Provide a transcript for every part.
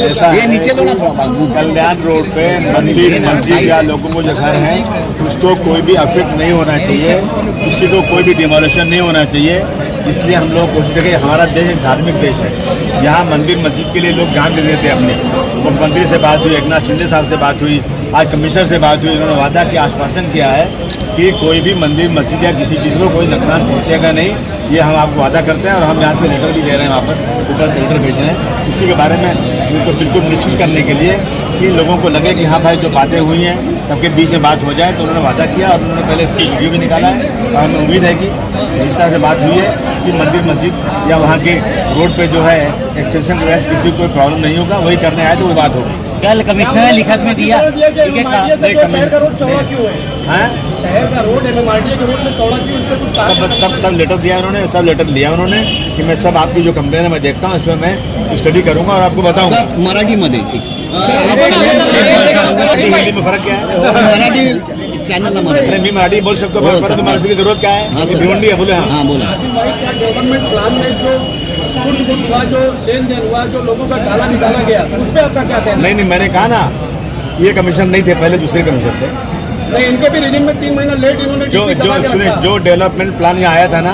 ऐसा ये नीचे लो ना थोड़ा। कल्याण रोड पे मंदिर मस्जिद या लोगों को जो घर है उसको कोई भी अफेक्ट नहीं होना चाहिए, किसी को कोई भी डिमोलिशन नहीं होना चाहिए। इसलिए हम लोग कोशिश करें, हमारा देश एक धार्मिक देश है, यहाँ मंदिर मस्जिद के लिए लोग जान दे देते हैं अपने। मुख्यमंत्री से बात हुई, एकनाथ शिंदे साहब से बात हुई, आज कमिश्नर से बात हुई, उन्होंने वादा किया, आश्वासन किया है कि कोई भी मंदिर मस्जिद या किसी चीज़ को कोई नुकसान पहुँचेगा नहीं। ये हम आपको वादा करते हैं और हम यहाँ से लेटर भी दे रहे हैं, वापस लेटर भेज रहे हैं उसी के बारे में उनको बिल्कुल निश्चित करने के लिए कि लोगों को लगे कि हाँ भाई जो बातें हुई हैं सबके बीच में बात हो जाए। तो उन्होंने वादा किया और उन्होंने पहले इसकी वीडियो भी निकाला है और हमें उम्मीद है कि जिस तरह से बात हुई है कि मंदिर मस्जिद या वहाँ के रोड पे जो है एक्सटेंशन की वजह से किसी को कोई प्रॉब्लम नहीं होगा, वही करने आए तो वो बात होगी। कल कमिश्नर ने लिखित में दिया शहर का रोड चौड़ा क्यों है? शहर का रोड MMRDA के रोड से चौड़ा क्यों? इस पर कुछ सब लेटर दिया उन्होंने, सब लेटर लिया उन्होंने कि मैं सब आपकी जो कंप्लेन है मैं देखता हूँ, इसमें मैं स्टडी करूँगा और आपको बताऊँगा। मराठी मध्ये हिंदी में फर्क क्या है? मराठी चॅनलला अरे मी मराठी बोल सकतो, परंतु मराठी की जरूरत क्या है? भिवंडी है, बोले हाँ बोला। डेवलपमेंट प्लान में जो लेन देन हुआ, जो लोगों का डाला निकाला गया, उस पर आपका क्या कहना? नहीं, मैंने कहा ना ये कमीशन नहीं थे, पहले दूसरे कमीशन थे। नहीं, इनके भी रिजिम में 3 महीना लेट इन्होंने जो डेवलपमेंट प्लान यहाँ आया था ना,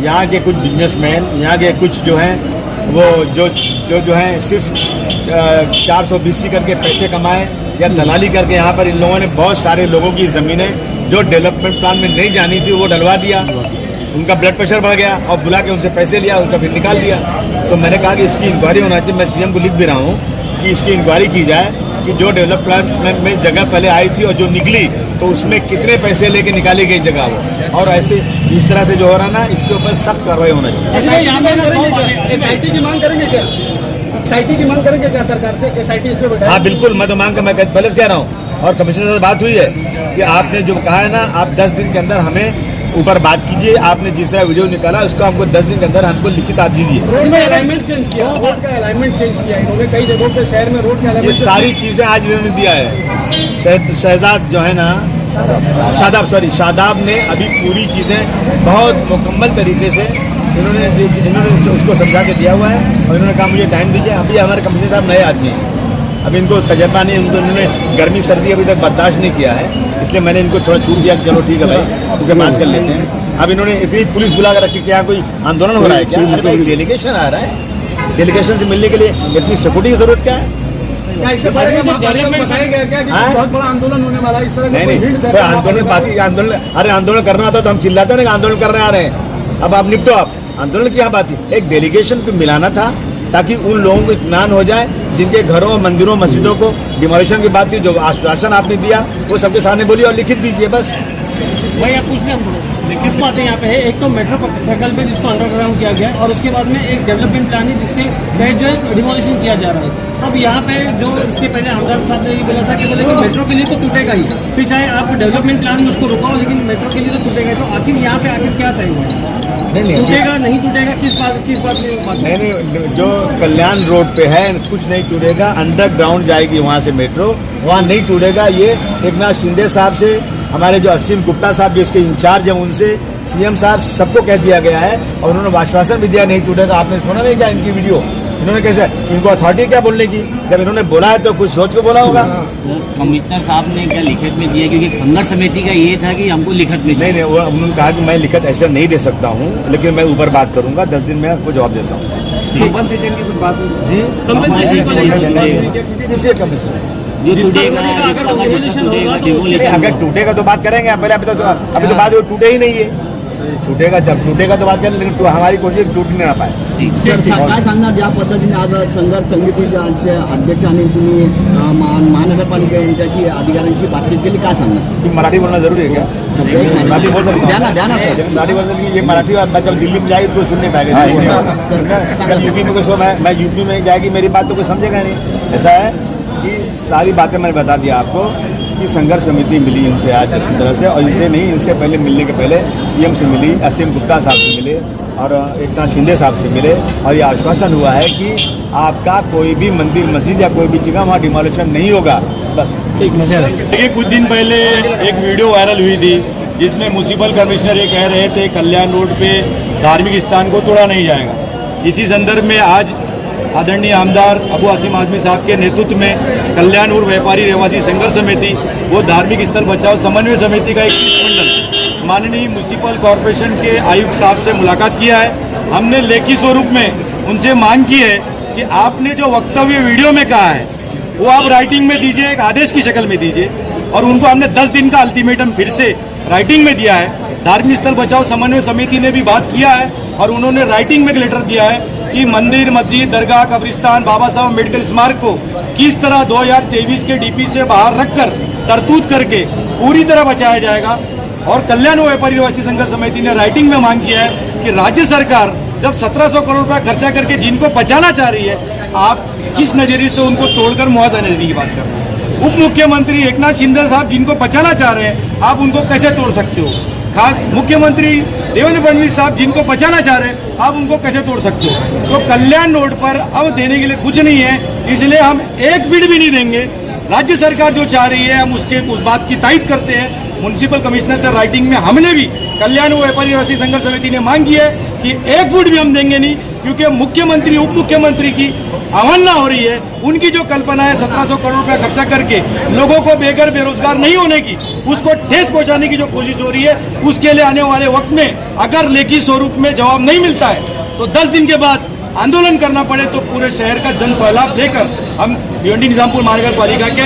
यहाँ के कुछ बिजनेसमैन, यहाँ के कुछ जो हैं वो जो हैं सिर्फ 420 करके पैसे कमाए या दलाली करके यहाँ पर इन लोगों ने बहुत सारे लोगों की ज़मीनें जो डेवलपमेंट प्लान में नहीं जानी थी वो डलवा दिया। उनका ब्लड प्रेशर बढ़ गया और बुला के उनसे पैसे लिया, उनका फिर निकाल दिया। तो मैंने कहा कि इसकी इंक्वायरी होना चाहिए। मैं CM को लिख भी रहा हूँ कि इसकी इंक्वायरी की जाए कि जो डेवलपमेंट में जगह पहले आई थी और जो निकली तो उसमें कितने पैसे लेके निकाली गई जगह वो, और ऐसे इस तरह से जो हो रहा ना इसके ऊपर सख्त कार्रवाई होना चाहिए। SIT की मांग करेंगे क्या? SIT की मांग करेंगे क्या सरकार से? SIT इस पे बैठा? हाँ बिल्कुल, मैं तो मांग कर मैं पहले से कह रहा हूँ और कमिश्नर से बात हुई है कि आपने जो कहा है ना, आप 10 दिन के अंदर हमें ऊपर बात कीजिए। आपने जिस तरह वीडियो निकाला उसको हमको 10 दिन के अंदर हमको लिखित आप दीजिए। रोड में अलाइनमेंट चेंज किया, रोड का अलाइनमेंट चेंज किया इन्होंने कई जगहों पे शहर में रोड का ये अलाइनमेंट। सारी चीज़ें आज इन्होंने दिया है। शहजाद जो है ना, शादाब ने अभी पूरी चीज़ें बहुत मुकम्मल तरीके से इन्होंने उसको समझा के दिया हुआ है और इन्होंने कहा मुझे टाइम दीजिए। अभी हमारे कमिश्नर साहब नए आदमी हैं, अभी इनको तजर्बा नहीं, उन्होंने गर्मी सर्दी अभी तक बर्दाश्त नहीं किया है, इसलिए मैंने इनको थोड़ा छूट दिया कि चलो ठीक है भाई, इससे बात कर लेते हैं। अब इन्होंने इतनी पुलिस बुला कर रखी, क्या कोई आंदोलन हो रहा है क्या? डेलीगेशन आ रहा है, डेलीगेशन से मिलने के लिए इतनी सिक्योरिटी की जरूरत क्या है? क्या इससे पहले बताया गया क्या कि बहुत बड़ा आंदोलन होने वाला है? इस तरह नहीं तो आंदोलन बाकी आंदोलन, अरे आंदोलन करना होता तो हम चिल्लाते ना आंदोलन कर रहे आ रहे हैं। अब आप निपटो, आप आंदोलन की बात थी, एक डेलीगेशन को मिलाना था ताकि उन लोगों को इत्मीनान हो जाए जिनके घरों, मंदिरों, मस्जिदों को डिमोलिशन की बात थी, जो आश्वासन आपने दिया वो सबके सामने बोलिए और लिखित दीजिए बस। भाई आप पूछ लें लिखित बातें यहाँ पे है। एक तो मेट्रो प्रकल्प है जिसको अंडरग्राउंड किया गया है और उसके बाद में एक डेवलपमेंट प्लान है जिसके तहत जो है डिमोलिशन किया जा रहा है। अब यहाँ पे जो इसके पहले हमदार साहब ने ये बोला था कि बोले कि मेट्रो के लिए तो टूटेगा ही, फिर चाहे आप डेवलपमेंट प्लान में उसको रुकाओ लेकिन मेट्रो के लिए तो टूटेगा। तो आखिर यहाँ पे आखिर क्या तय हुआ? टूटेगा नहीं टूटेगा, किस बात में? नहीं, जो कल्याण रोड पे है कुछ नहीं टूटेगा, अंडरग्राउंड जाएगी वहाँ से मेट्रो, वहाँ नहीं टूटेगा। ये एकनाथ शिंदे साहब से, हमारे जो असीम गुप्ता साहब जो इसके इंचार्ज हैं उनसे, सीएम साहब सबको कह दिया गया है और उन्होंने आश्वासन भी दिया नहीं टूटेगा। आपने सुना नहीं क्या इनकी वीडियो? इन्होंने कैसे, इनको अथॉरिटी क्या बोलने की? जब इन्होंने बोला है तो कुछ सोच के बोला होगा। कमिश्नर साहब ने क्या लिखित में दिया? क्योंकि संघर्ष समिति का ये था कि हमको लिखित में नहीं, वो उन्होंने कहा कि मैं लिखित ऐसा नहीं दे सकता हूँ, लेकिन मैं ऊपर बात करूंगा, 10 दिन में आपको जवाब देता हूँ। कंपनसेशन की कुछ बात जी, कंपनसेशन किसी कमीशन टूटेगा। अगर टूटेगा तो बात करेंगे, पहले अभी तो बात टूटे ही नहीं है। टूटेगा, जब टूटेगा तो बात करें, लेकिन हमारी कोशिश टूट नहीं पाए। काय सांगणार ज्या पद्धतीने आज संघर्ष समितीचे अध्यक्ष आणि तुम्ही महानगरपालिका यांच्याशी अधिकाऱ्यांशी बातचीत केली, काय सांगणार? कि मराठी बोलना जरूरी है क्या? मराठी बोल सकते द्या ना सर। मराठी बोल सकते, ये मराठी बात जब दिल्ली में जाएगी तो सुन नहीं पाएगा। कल यूपी में कुछ मैं यूपी में जाएगी मेरी बात तो कोई समझेगा नहीं। ऐसा है कि सारी बातें मैंने बता दिया आपको कि संघर्ष समिति मिली इनसे आज अच्छी तरह से, और इनसे नहीं, इनसे पहले मिलने के पहले सीएम से मिली, असीम गुप्ता साहब से मिले और एकनाथ शिंदे साहब से मिले और ये आश्वासन हुआ है कि आपका कोई भी मंदिर, मस्जिद या कोई भी जगह वहाँ डिमोलिशन नहीं होगा। बस देखिए, कुछ दिन पहले एक वीडियो वायरल हुई थी जिसमें म्यूनसिपल कमिश्नर ये कह रहे थे कल्याण रोड पे धार्मिक स्थान को तोड़ा नहीं जाएगा। इसी संदर्भ में आज आदरणीय आमदार अबू आसिम आजमी साहब के नेतृत्व में कल्याणपुर व्यापारी रहवासी संघर्ष समिति वो धार्मिक स्थल बचाओ समन्वय समिति का एक शिष्टमंडल माननीय म्यूनसिपल कॉरपोरेशन के आयुक्त साहब से मुलाकात किया है। हमने लेखी स्वरूप में उनसे मांग की है कि आपने जो वक्तव्य वीडियो में कहा है वो आप राइटिंग में दीजिए, एक आदेश की शक्ल में दीजिए। और उनको हमने 10 दिन का अल्टीमेटम फिर से राइटिंग में दिया है। धार्मिक स्थल बचाओ समन्वय समिति ने भी बात किया है और उन्होंने राइटिंग में एक लेटर दिया है कि मंदिर, मस्जिद, दरगाह, कब्रिस्तान, बाबा साहब अम्बेडकर स्मारक को किस तरह 2023 के डीपी से बाहर रखकर तरतूद करके पूरी तरह बचाया जाएगा। और कल्याण व्यापारी रहवासी संघर्ष समिति ने राइटिंग में मांग किया है कि राज्य सरकार जब 1700 करोड़ रुपया खर्चा करके जिनको बचाना चाह रही है, आप किस नजरिए से उनको तोड़कर मुआवजा देने की बात कर रहे हैं। उप मुख्यमंत्री एकनाथ शिंदे साहब जिनको बचाना चाह रहे हैं, आप उनको कैसे तोड़ सकते हो? मुख्यमंत्री देवेंद्र फडणवीस साहब जिनको बचाना चाह रहे हैं, आप उनको कैसे तोड़ सकते हो? तो कल्याण रोड पर अब देने के लिए कुछ नहीं है, इसलिए हम एक फीट भी नहीं देंगे। राज्य सरकार जो चाह रही है हम उस बात की तायद करते हैं। म्युनिसिपल कमिश्नर से राइटिंग में हमने भी कल्याण व्यापारी रहवासी संघर्ष समिति ने मांग की है कि एक फुट भी हम देंगे नहीं, क्योंकि मुख्यमंत्री उप मुख्यमंत्री की अवहेलना हो रही है। उनकी जो कल्पना है 1700 करोड़ रुपया खर्चा करके लोगों को बेघर बेरोजगार नहीं होने की, उसको ठेस पहुंचाने की जो कोशिश हो रही है, उसके लिए आने वाले वक्त में अगर लेखी स्वरूप में जवाब नहीं मिलता है तो 10 दिन के बाद आंदोलन करना पड़े तो पूरे शहर का जन सैलाब लेकर हम भिवंडी निजामपुर महानगर पालिका के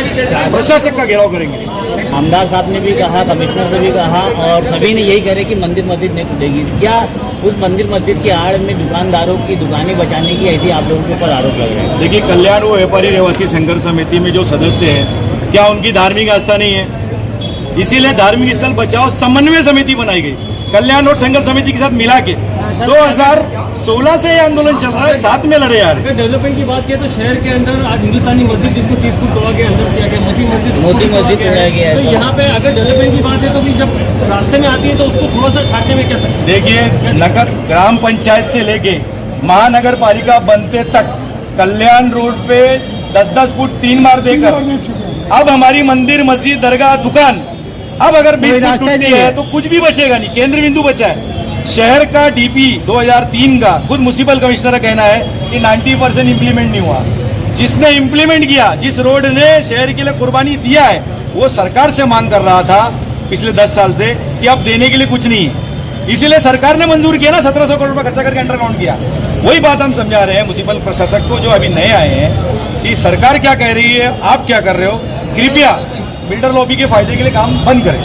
प्रशासक का घेराव करेंगे। आमदार साहब ने भी कहा, कमिश्नर ने भी कहा और सभी ने यही कह रहे कि मंदिर मस्जिद नहीं टूटेगी। क्या उस मंदिर मस्जिद की आड़ में दुकानदारों की दुकानें बचाने की ऐसी आप लोगों के ऊपर आरोप लग रहे हैं? देखिए, कल्याण व्यापारी रहवासी संघर्ष समिति में जो सदस्य हैं, क्या उनकी धार्मिक आस्था नहीं है? इसीलिए धार्मिक स्थल बचाओ समन्वय समिति बनाई गई कल्याण रोड संघर्ष समिति के साथ मिला के। 2016 से ये आंदोलन चल रहा है, साथ में लड़े यार। अगर डेवलपमेंट की बात करें तो शहर के अंदर आज हिंदुस्तानी मस्जिद जिसको 30 फुट तोड़ा गया, अंदर किया गया, मोती मस्जिद तोड़ा गया है। तो यहाँ पे अगर डेवलपमेंट की बात है तो भी जब रास्ते में आती है तो उसको थोड़ा सा छाटने में क्या सकते? देखिए, नगर ग्राम पंचायत से लेके महानगर पालिका बनते तक कल्याण रोड पे 10-10 फुट 3 बार देकर अब हमारी मंदिर, मस्जिद, दरगाह, दुकान अब अगर 20 फुट टूटती है तो कुछ भी बचेगा नहीं। केंद्र बिंदु बचा है। शहर का डीपी 2003 का खुद म्युनिसिपल कमिश्नर का कहना है कि 90% इम्प्लीमेंट नहीं हुआ। जिसने इम्प्लीमेंट किया, जिस रोड ने शहर के लिए कुर्बानी दिया है, वो सरकार से मांग कर रहा था पिछले 10 साल से कि अब देने के लिए कुछ नहीं है। इसीलिए सरकार ने मंजूर किया ना, 1700 करोड़ रुपए खर्चा करके अंडरग्राउंड किया। वही बात हम समझा रहे हैं म्युनिसिपल प्रशासक को जो अभी नए आए हैं कि सरकार क्या कह रही है, आप क्या कर रहे हो। कृपया बिल्डर लॉबी के फायदे के लिए काम बंद करें।